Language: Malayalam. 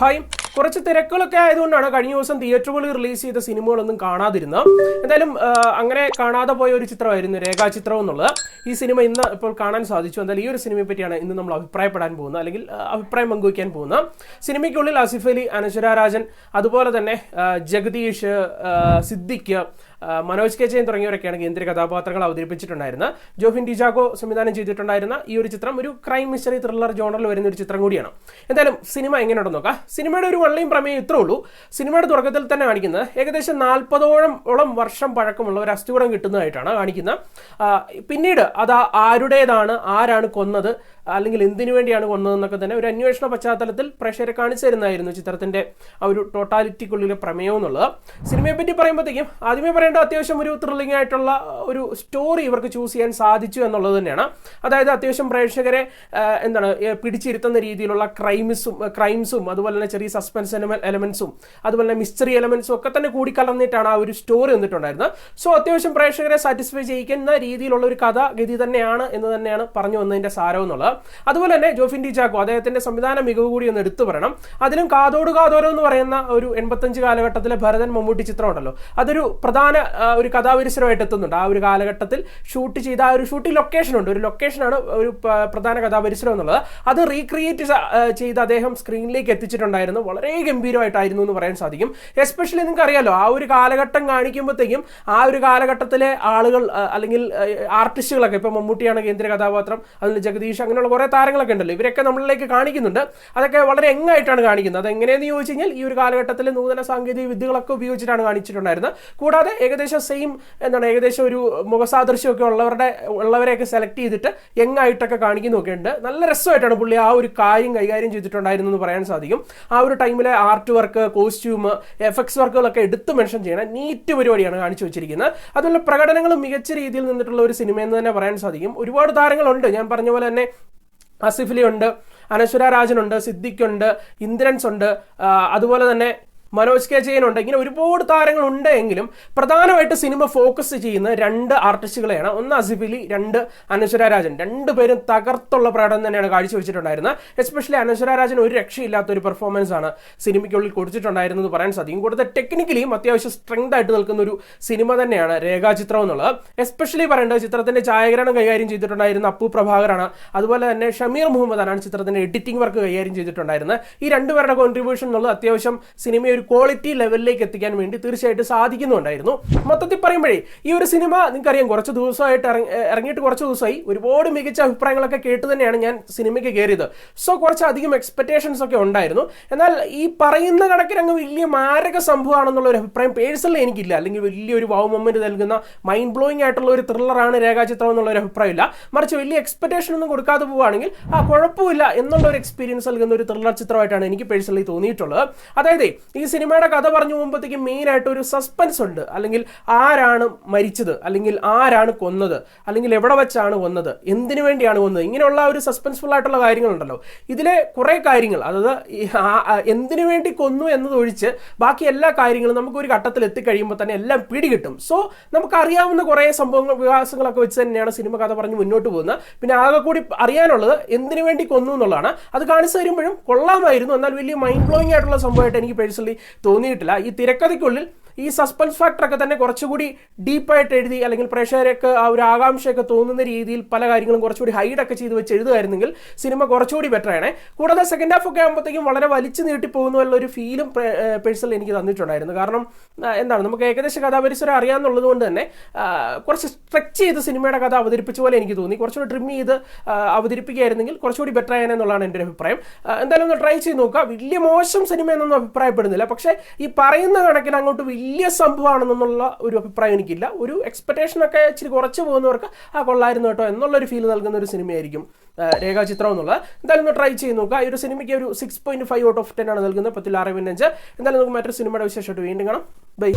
ഹായ്. കുറച്ച് തിരക്കുകളൊക്കെ ആയതുകൊണ്ടാണ് കഴിഞ്ഞ ദിവസം തിയേറ്ററുകളിൽ റിലീസ് ചെയ്ത സിനിമകളൊന്നും കാണാതിരുന്നത്. എന്തായാലും അങ്ങനെ കാണാതെ പോയ ഒരു ചിത്രമായിരുന്നു രേഖാചിത്രം എന്നുള്ളത്. ഈ സിനിമ ഇന്ന് ഇപ്പോൾ കാണാൻ സാധിച്ചു. എന്തായാലും ഈ ഒരു സിനിമയെ പറ്റിയാണ് ഇന്ന് നമ്മൾ അഭിപ്രായപ്പെടാൻ പോകുന്നത്, അല്ലെങ്കിൽ അഭിപ്രായം പങ്കുവയ്ക്കാൻ പോകുന്നത്. സിനിമയ്ക്കുള്ളിൽ ആസിഫ് അലി, അനശ്വര രാജൻ, അതുപോലെ തന്നെ ജഗദീഷ്, സിദ്ദിഖ്, മനോജ് കെ ജയൻ തുടങ്ങിയവരൊക്കെയാണ് കേന്ദ്ര കഥാപാത്രങ്ങൾ അവതരിപ്പിച്ചിട്ടുണ്ടായിരുന്നത്. ജോഫിൻ ഡിജാഗോ സംവിധാനം ചെയ്തിട്ടുണ്ടായിരുന്ന ഈ ഒരു ചിത്രം ഒരു ക്രൈം മിസ്റ്ററി ത്രില്ലർ ജോണറിൽ വരുന്ന ഒരു ചിത്രം കൂടിയാണ്. എന്തായാലും സിനിമ എങ്ങനെയുണ്ടെന്ന് നോക്കാം. സിനിമയുടെ ഒരു വള്ളിയും പ്രമേയം ഇത്രേ ഉള്ളൂ. സിനിമയുടെ തുടക്കത്തിൽ തന്നെ കാണിക്കുന്നത് ഏകദേശം 40ഓളം വർഷം പഴക്കമുള്ള ഒരു അസ്ഥികൂടം കിട്ടുന്നതായിട്ടാണ് കാണിക്കുന്നത്. പിന്നീട് അത് ആരുടേതാണ്, ആരാണ് കൊന്നത്, അല്ലെങ്കിൽ എന്തിനു വേണ്ടിയാണ് കൊന്നതെന്നൊക്കെ തന്നെ ഒരു അന്വേഷണ പശ്ചാത്തലത്തിൽ പ്രേക്ഷകരെ കാണിച്ചു തരുന്നതായിരുന്നു ചിത്രത്തിന്റെ ആ ഒരു ടോട്ടാലിറ്റിക്കുള്ളിലെ പ്രമേയം എന്നുള്ളത്. സിനിമയെ പറ്റി പറയുമ്പോഴത്തേക്കും ആദ്യമേ പറയേണ്ട അത്യാവശ്യം ഒരു ത്രില്ലിംഗ് ആയിട്ടുള്ള ഒരു സ്റ്റോറി ഇവർക്ക് ചൂസ് ചെയ്യാൻ സാധിച്ചു എന്നുള്ളത് തന്നെയാണ്. അതായത് അത്യാവശ്യം പ്രേക്ഷകരെ പിടിച്ചിരുത്തുന്ന രീതിയിലുള്ള ക്രൈംസും അതുപോലെ തന്നെ ചെറിയ സസ്പെൻസ് എലമെന്റ്സും അതുപോലെ തന്നെ മിസ്റ്ററി എലമെന്റ്സും ഒക്കെ തന്നെ കൂടിക്കലർന്നിട്ടാണ് ആ ഒരു സ്റ്റോറി വന്നിട്ടുണ്ടായിരുന്നത്. സോ അത്യാവശ്യം പ്രേക്ഷകരെ സാറ്റിസ്ഫൈ ചെയ്യിക്കുന്ന രീതിയിലുള്ള ഒരു കഥാഗതി തന്നെയാണ് എന്ന് തന്നെയാണ് പറഞ്ഞു വന്നതിന്റെ സാരം എന്നുള്ളത്. അതുപോലെ തന്നെ ജോഫിൻ ഡിജാഗോ അദ്ദേഹത്തിന്റെ സംവിധാന മികവ് കൂടി ഒന്ന് എടുത്തു പറയണം. അതിലും കാതോട് കാതോരം എന്ന് പറയുന്ന ഒരു 85 കാലഘട്ടത്തിലെ ഭരതൻ മമ്മൂട്ടി ചിത്രം ഉണ്ടല്ലോ, അതൊരു പ്രധാന ഒരു കഥാപരിസരമായിട്ട് എത്തുന്നുണ്ട്. ആ ഒരു കാലഘട്ടത്തിൽ ഷൂട്ട് ചെയ്ത ആ ഒരു ഷൂട്ടിംഗ് ലൊക്കേഷൻ ഉണ്ട്, ഒരു ലൊക്കേഷനാണ് ഒരു പ്രധാന കഥാപരിസരം എന്നുള്ളത്. അത് റീക്രിയേറ്റ് ചെയ്ത് അദ്ദേഹം സ്ക്രീനിലേക്ക് എത്തിച്ചിട്ടുണ്ടായിരുന്നു. വളരെ ഗംഭീരമായിട്ടായിരുന്നു എന്ന് പറയാൻ സാധിക്കും. എസ്പെഷ്യലി നിങ്ങൾക്ക് അറിയാലോ, ആ ഒരു കാലഘട്ടം കാണിക്കുമ്പോഴത്തേക്കും ആ ഒരു കാലഘട്ടത്തിലെ ആളുകൾ അല്ലെങ്കിൽ ആർട്ടിസ്റ്റുകളൊക്കെ, ഇപ്പൊ മമ്മൂട്ടിയാണ് കേന്ദ്ര കഥാപാത്രം, അതിൽ ജഗദീഷ്, അങ്ങനെയുള്ള കുറെ താരങ്ങളൊക്കെ ഉണ്ടല്ലോ, ഇവരൊക്കെ നമ്മളിലേക്ക് കാണിക്കുന്നുണ്ട്. അതൊക്കെ വളരെ എങ്ങായിട്ടാണ് കാണിക്കുന്നത്. അത് എങ്ങനെയെന്ന് ചോദിച്ചു കഴിഞ്ഞാൽ ഈ ഒരു കാലഘട്ടത്തിൽ നൂതന സാങ്കേതിക വിദ്യകളൊക്കെ ഉപയോഗിച്ചിട്ടാണ് കാണിച്ചിട്ടുണ്ടായിരുന്നത്. കൂടാതെ ഏകദേശം ഒരു മുഖസാദൃശ്യമൊക്കെ ഉള്ളവരെയൊക്കെ സെലക്ട് ചെയ്തിട്ട് യങ്ങായിട്ടൊക്കെ കാണിക്കുന്നൊക്കെ ഉണ്ട്. നല്ല രസമായിട്ടാണ് പുള്ളി ആ ഒരു കാര്യം കൈകാര്യം ചെയ്തിട്ടുണ്ടായിരുന്നു എന്ന് പറയാൻ സാധിക്കും. ആ ഒരു ടൈമിലെ ആർട്ട് വർക്ക്, കോസ്റ്റ്യൂം, എഫക്ട്സ് വർക്കുകളൊക്കെ എടുത്ത് മെൻഷൻ ചെയ്യണം. നീറ്റ് പരിപാടിയാണ് കാണിച്ചു വെച്ചിരിക്കുന്നത്. അതുപോലെ പ്രകടനങ്ങളും മികച്ച രീതിയിൽ നിന്നിട്ടുള്ള ഒരു സിനിമ എന്ന് തന്നെ പറയാൻ സാധിക്കും. ഒരുപാട് താരങ്ങളുണ്ട്. ഞാൻ പറഞ്ഞ പോലെ തന്നെ ആസിഫ് അലി ഉണ്ട്, അനശ്വര രാജൻ ഉണ്ട്, സിദ്ദിഖ് ഉണ്ട്, ഇന്ദ്രൻസ് ഉണ്ട്, അതുപോലെ തന്നെ മനോജ് കെ ജയൻ ഉണ്ട്. ഇങ്ങനെ ഒരുപാട് താരങ്ങൾ ഉണ്ട്. എങ്കിലും പ്രധാനമായിട്ട് സിനിമ ഫോക്കസ് ചെയ്യുന്ന 2 ആർട്ടിസ്റ്റുകളെയാണ്. ഒന്ന് ആസിഫ് അലി, 2 അനശ്വര രാജൻ. 2 പേരും തകർത്തുള്ള പ്രകടനം തന്നെയാണ് കാഴ്ചവെച്ചിട്ടുണ്ടായിരുന്നത്. എസ്പെഷ്യലി അനശ്വര രാജൻ ഒരു രക്ഷയില്ലാത്ത ഒരു പെർഫോമൻസ് ആണ് സിനിമയ്ക്കുള്ളിൽ കൊടുത്തിട്ടുണ്ടായിരുന്നത് പറയാൻ സാധിക്കും. കൂടുതൽ ടെക്നിക്കലിയും അത്യാവശ്യം സ്ട്രെങ്ത് ആയിട്ട് നിൽക്കുന്ന ഒരു സിനിമ തന്നെയാണ് രേഖാചിത്രം എന്നുള്ളത്. എസ്പെഷ്യലി പറയേണ്ടത് ചിത്രത്തിന്റെ ഛായാഗ്രഹണം കൈകാര്യം ചെയ്തിട്ടുണ്ടായിരുന്ന അപ്പു പ്രഭാകറാണ്. അതുപോലെ തന്നെ ഷമീർ മുഹമ്മദാണ് ചിത്രത്തിന്റെ എഡിറ്റിംഗ് വർക്ക് കൈകാര്യം ചെയ്തിട്ടുണ്ടായിരുന്നത്. ഈ 2 പേരുടെ കോൺട്രിബ്യൂഷൻ എന്നുള്ളത് അത്യാവശ്യം സിനിമയെ ഒരു ക്വാളിറ്റി ലെവലിലേക്ക് എത്തിക്കാൻ വേണ്ടി തീർച്ചയായിട്ടും സാധിക്കുന്നുണ്ടായിരുന്നു. മൊത്തത്തിൽ പറയുമ്പോഴേ ഈ ഒരു സിനിമ നിങ്ങൾക്കറിയാം, കുറച്ച് ദിവസമായിട്ട് ഇറങ്ങിയിട്ട് കുറച്ച് ദിവസമായി ഒരുപാട് മികച്ച അഭിപ്രായങ്ങളൊക്കെ കേട്ട് തന്നെയാണ് ഞാൻ സിനിമയ്ക്ക് കയറിയത്. സോ കുറച്ചധികം എക്സ്പെക്ടേഷൻസ് ഒക്കെ ഉണ്ടായിരുന്നു. എന്നാൽ ഈ പറയുന്ന കണക്കിന് അങ്ങ് വലിയ മാരക സംഭവമാണെന്നുള്ള ഒരു അഭിപ്രായം പേഴ്സണലി എനിക്കില്ല. അല്ലെങ്കിൽ വലിയൊരു വൗ മൊമെന്റ് നൽകുന്ന മൈൻഡ് ബ്ലോയിങ് ആയിട്ടുള്ള ഒരു ത്രില്ലറാണ് രേഖാചിത്രം എന്നുള്ള ഒരു അഭിപ്രായമില്ല. മറിച്ച് വലിയ എക്സ്പെക്ടേഷൻ ഒന്നും കൊടുക്കാതെ പോവുകയാണെങ്കിൽ കുഴപ്പമില്ല എന്നുള്ള ഒരു എക്സ്പീരിയൻസ് നൽകുന്ന ഒരു ത്രില്ലർ ചിത്രമായിട്ടാണ് എനിക്ക് പേഴ്സണലി തോന്നിയിട്ടുള്ളത്. അതായത് ഈ സിനിമയുടെ കഥ പറഞ്ഞു പോകുമ്പോഴത്തേക്കും മെയിൻ ആയിട്ട് ഒരു സസ്പെൻസ് ഉണ്ട്. അല്ലെങ്കിൽ ആരാണ് മരിച്ചത്, അല്ലെങ്കിൽ ആരാണ് കൊന്നത്, അല്ലെങ്കിൽ എവിടെ വെച്ചാണ് കൊന്നത്, എന്തിനു വേണ്ടിയാണ് കൊന്നത്, ഇങ്ങനെയുള്ള ഒരു സസ്പെൻസ്ഫുൾ ആയിട്ടുള്ള കാര്യങ്ങളുണ്ടല്ലോ. ഇതിലെ കുറെ കാര്യങ്ങൾ, അതായത് എന്തിനു വേണ്ടി കൊന്നു എന്നതൊഴിച്ച് ബാക്കി എല്ലാ കാര്യങ്ങളും നമുക്ക് ഒരു ഘട്ടത്തിൽ എത്തിക്കഴിയുമ്പോൾ തന്നെ എല്ലാം പിടികിട്ടും. സോ നമുക്കറിയാവുന്ന കുറെ വികാസങ്ങളൊക്കെ വെച്ച് തന്നെയാണ് സിനിമ കഥ പറഞ്ഞ് മുന്നോട്ട് പോകുന്നത്. പിന്നെ ആകെ കൂടി അറിയാനുള്ളത് എന്തിനു വേണ്ടി കൊന്നു എന്നുള്ളതാണ്. അത് കാണിച്ചു തരുമ്പോഴും കൊള്ളാമായിരുന്നു. എന്നാൽ വലിയ മൈൻഡ് ബ്ലോയിങ് ആയിട്ടുള്ള സംഭവമായിട്ട് എനിക്ക് പേഴ്സണലി തോന്നിയിട്ടില്ല. ഈ തിരക്കഥയ്ക്കുള്ളിൽ ഈ സസ്പെൻസ് ഫാക്ടറൊക്കെ തന്നെ കുറച്ചുകൂടി ഡീപ്പായിട്ട് എഴുതി, അല്ലെങ്കിൽ പ്രേക്ഷകരൊക്കെ ആ ഒരു ആകാംക്ഷയൊക്കെ തോന്നുന്ന രീതിയിൽ പല കാര്യങ്ങളും കുറച്ചുകൂടി ഹൈഡൊക്കെ ചെയ്ത് വെച്ച് എഴുതുമായിരുന്നെങ്കിൽ സിനിമ കുറച്ചുകൂടി ബെറ്റർ ആണ്. കൂടാതെ സെക്കൻഡ് ഹാഫ് ഒക്കെ ആകുമ്പോഴത്തേക്കും വളരെ വലിച്ചു നീട്ടിപ്പോകുന്നു എന്നുള്ളൊരു ഫീലും പേഴ്സണലി എനിക്ക് തന്നിട്ടുണ്ടായിരുന്നു. കാരണം നമുക്ക് ഏകദേശം കഥാപരിസരം അറിയാമെന്നുള്ളത് കൊണ്ട് തന്നെ കുറച്ച് സ്ട്രെച്ച് ചെയ്ത് സിനിമയുടെ കഥ അവതരിപ്പിച്ച പോലെ എനിക്ക് തോന്നി. കുറച്ചുകൂടി ട്രിം ചെയ്ത് അവതരിപ്പിക്കുകയായിരുന്നെങ്കിൽ കുറച്ചുകൂടി ബെറ്റർ ആയെന്നുള്ളതാണ് എൻ്റെ ഒരു അഭിപ്രായം. എന്തായാലും ഒന്ന് ട്രൈ ചെയ്ത് നോക്കുക. വലിയ മോശം സിനിമ എന്നൊന്നും അഭിപ്രായപ്പെടുന്നില്ല. പക്ഷേ ഈ പറയുന്ന കണക്കിന് അങ്ങോട്ട് വലിയ സംഭവമാണെന്നുള്ള ഒരു അഭിപ്രായം എനിക്കില്ല. ഒരു എക്സ്പെക്ടേഷനൊക്കെ ഇച്ചിരി കുറച്ച് പോകുന്നവർക്ക് കൊള്ളായിരുന്നു കേട്ടോ എന്നുള്ളൊരു ഫീൽ നൽകുന്ന ഒരു സിനിമയായിരിക്കും രേഖാചിത്രം എന്നുള്ളത്. എന്തായാലും ഒന്ന് ട്രൈ ചെയ്ത് നോക്കുക. ഈ ഒരു സിനിമയ്ക്ക് ഒരു 6.5 ഔട്ട് ഓഫ് 10 ആണ് നൽകുന്നത്. 10-6.5. എന്തായാലും നമുക്ക് മറ്റൊരു സിനിമയുടെ വിശേഷമായിട്ട് വീണ്ടും കാണാം. ബൈ.